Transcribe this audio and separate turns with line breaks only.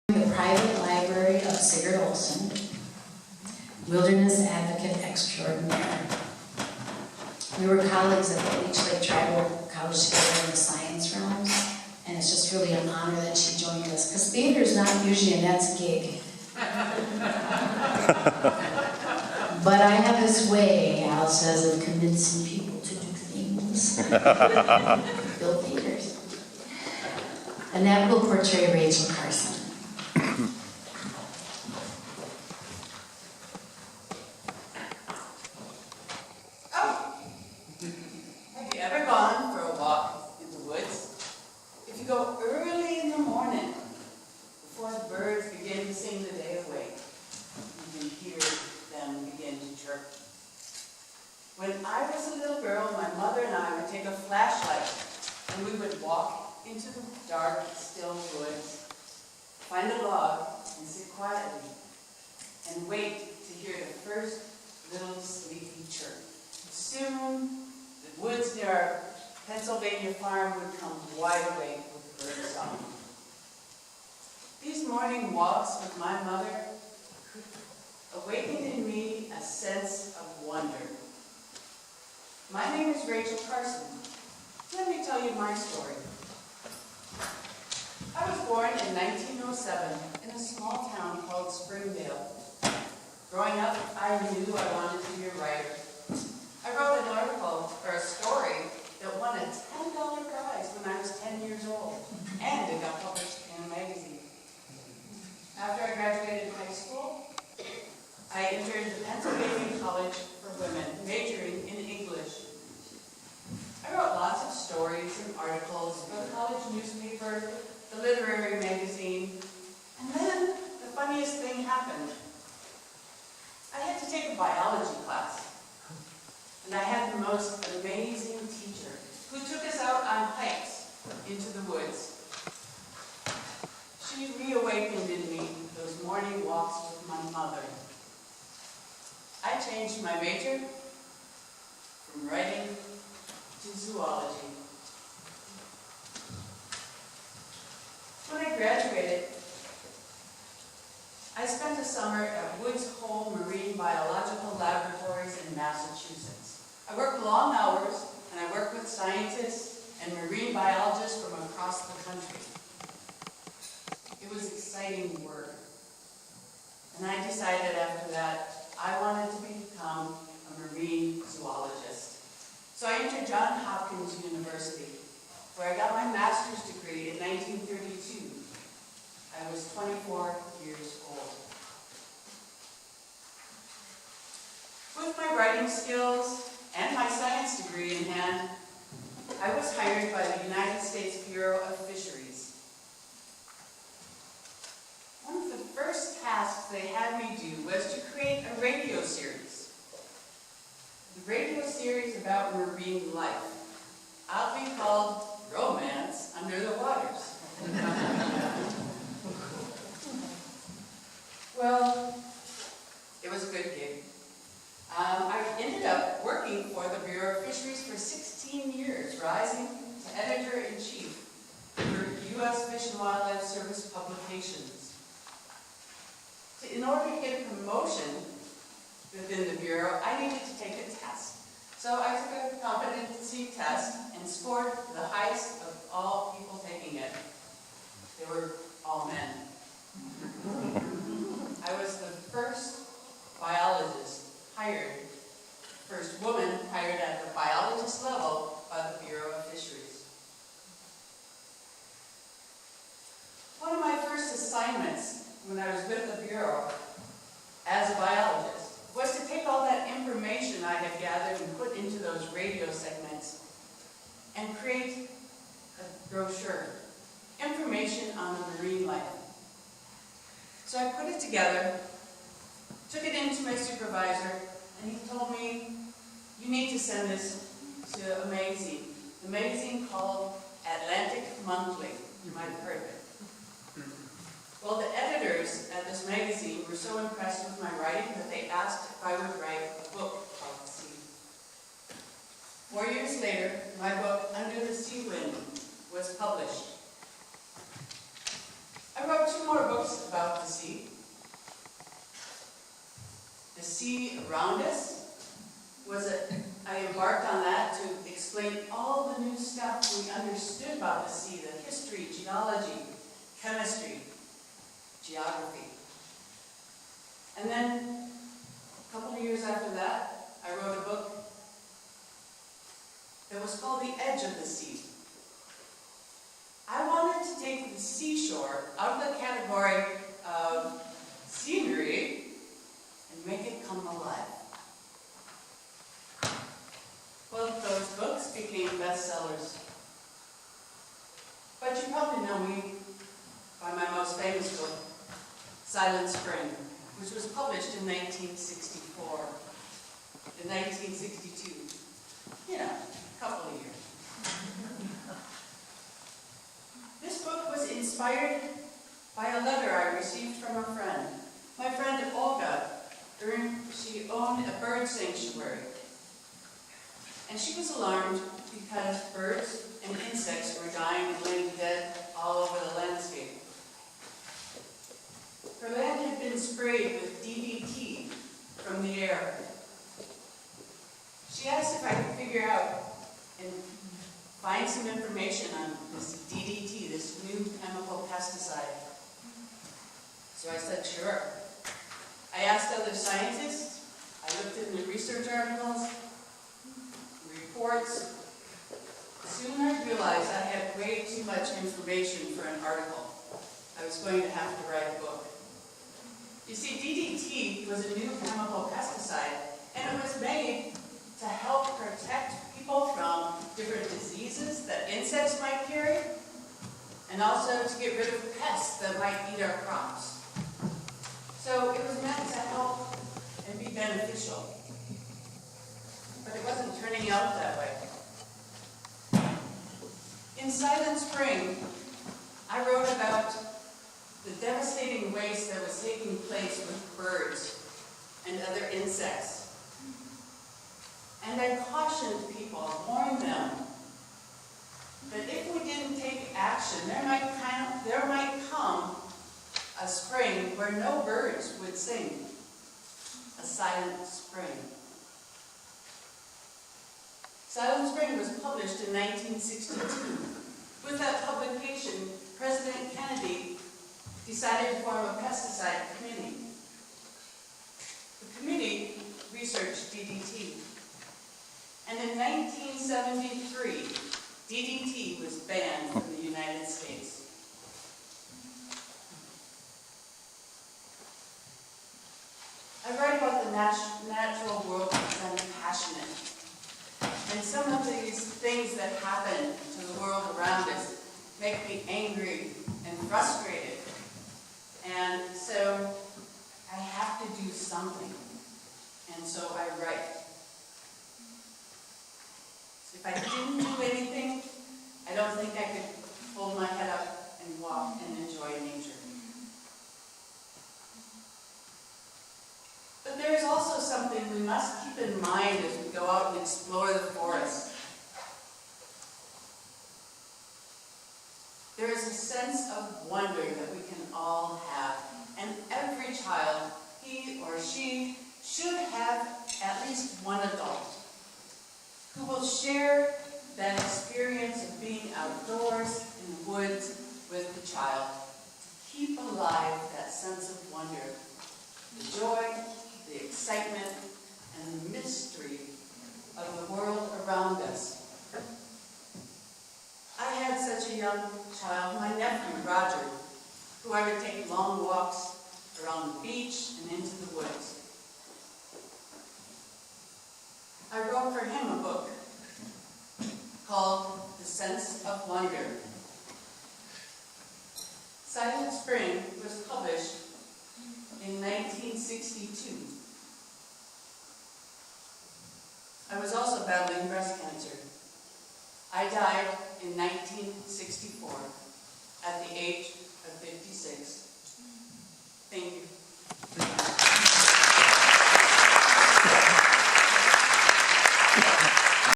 The private library of Sigurd Olson, wilderness advocate extraordinaire. We were colleagues at the Leech Lake Tribal College together in the science realms, and it's just really an honor that she joined us, because theater is not usually Annette's gig. But I have this way, Al says, of convincing people to do things. Build theaters. Annette will portray Rachel Carson.
Have you ever gone for a walk in the woods? If you go early in the morning, before the birds begin to sing the day away, you can hear them begin to chirp. When I was a little girl, my mother and I would take a flashlight and we would walk into the dark, still woods, find a log and sit quietly and wait to hear the first little sleepy chirp. Soon, the woods near our Pennsylvania farm would come wide awake with bird song. These morning walks with my mother awakened in me a sense of wonder. My name is Rachel Carson. Let me tell you my story. I was born in 1907 in a small town called Springdale. Growing up, I knew I wanted to be a writer. I wrote an article, or a story, that won a $10 prize when I was 10 years old, and it got published in a magazine. After I graduated high school, I entered the Pennsylvania College for Women, majoring in English. I wrote lots of stories and articles for the college newspaper, the literary magazine, and then the funniest thing happened. I had to take a biology class. And I had the most amazing teacher who took us out on hikes into the woods. She reawakened in me those morning walks with my mother. I changed my major from writing to zoology. When I graduated, I spent a summer at Woods Hole Marine Biological Laboratories in Massachusetts. I worked long hours, and I worked with scientists and marine biologists from across the country. It was exciting work. And I decided after that I wanted to become a marine zoologist. So I entered Johns Hopkins University, where I got my master's degree in 1932. I was 24 years old. With my writing skills and my science degree in hand, I was hired by the United States Bureau of Fisheries. One of the first tasks they had me do was to create a radio series. The radio series about marine life. I'll be called Romance Under the Waters. Well, it was a good gig. I ended up working for the Bureau of Fisheries for 16 years, rising to editor-in-chief for U.S. Fish and Wildlife Service publications. In order to get a promotion within the Bureau, I needed to take a test. So I took a competency test and scored the highest of all people taking it. They were all men. I was the first biologist hired, first woman hired at the biologist level by the Bureau of Fisheries. One of my first assignments when I was with the Bureau as a biologist was to take all that information I had gathered and put into those radio segments and create a brochure, information on the marine life. So I put it together, took it into my supervisor, and he told me, you need to send this to a magazine. The magazine called Atlantic Monthly. You might have heard of it. Well, the editors at this magazine were so impressed with my writing that they asked if I would write a book called The Sea. 4 years later, my book, Under the Sea Wind, was published. I wrote 2 more books sea around us I embarked on that to explain all the new stuff we understood about the sea, the history, geology, chemistry, geography. And then, a couple of years after that, I wrote a book that was called The Edge of the Sea. I wanted to take the seashore out of the category of scenery and make it come alive. Both those books became bestsellers. But you probably know me by my most famous book, Silent Spring, which was published in 1964. In 1962. You know, a couple of years. This book was inspired by a letter I received from a friend. My friend Olga, she owned a bird sanctuary. And she was alarmed because birds and insects were dying and laying dead all over the landscape. Her land had been sprayed with DDT from the air. She asked if I could figure out and find some information on this DDT, this new chemical pesticide. So I said, sure. I asked other scientists, I looked in the research articles, reports. Soon I realized I had way too much information for an article. I was going to have to write a book. You see, DDT was a new chemical pesticide, and it was made to help protect people from different diseases that insects might carry, and also to get rid of pests that might eat our crops. So it was meant to help and be beneficial. But it wasn't turning out that way. In Silent Spring, I wrote about the devastating waste that was taking place with birds and other insects. And I cautioned people, warned them, that if we didn't take action, there might come a spring where no birds would sing. A silent spring. Silent Spring was published in 1962. With that publication, President Kennedy decided to form a pesticide committee. The committee researched DDT. And in 1973, DDT was banned from the United States. I write about the natural world because I'm passionate. And some of these things that happen to the world around us make me angry and frustrated. And so I have to do something. And so I write. If I didn't do anything, I don't think I could hold my head up and walk and enjoy nature. But there is also something we must keep in mind as we go out and explore the forest. There is a sense of wonder that we can all have, and every child, he or she, should have at least one adult who will share that experience of being outdoors in the woods with the child to keep alive that sense of wonder, the joy, the excitement, and the mystery of the world around us. I had such a young child, my nephew, Roger, who I would take long walks around the beach and into the woods. I wrote for him a book called The Sense of Wonder. Silent Spring was published in 1962. I was also battling breast cancer. I died in 1964 at the age of 56. Thank you.